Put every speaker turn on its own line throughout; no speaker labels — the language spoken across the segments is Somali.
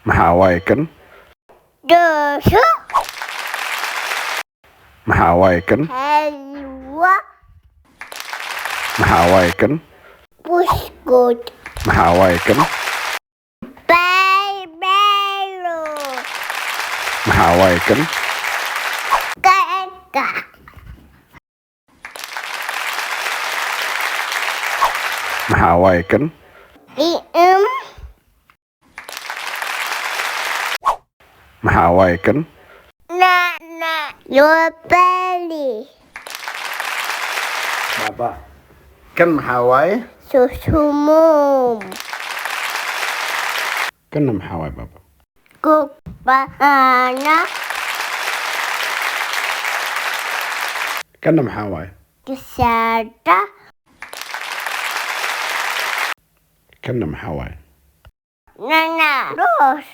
Maxaa waaye kan?
Doosho.
Maxaa waaye kan?
Halwa.
Maxaa waaye kan?
Buskut.
Maxaa waaye kan?
Barbaro.
Maxaa waaye kan?
Kaka.
Maxaa waaye kan? Maxaa waaye kan?
Nana. Your belly.
Baba. Kan maxaa waaye?
Susumum.
Kanna maxaa waaye baba?
Kupana.
Kanna maxaa waaye?
Kisada.
Kanna maxaa waaye?
Nana. Ros.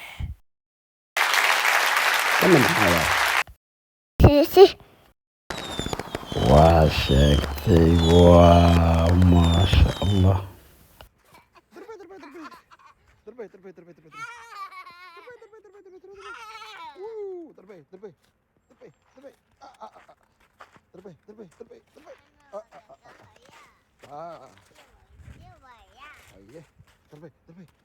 Kanna maxaa waaye?
Sisi.
Waa sheegtay. Waa maasha Allah.
Như vậy à?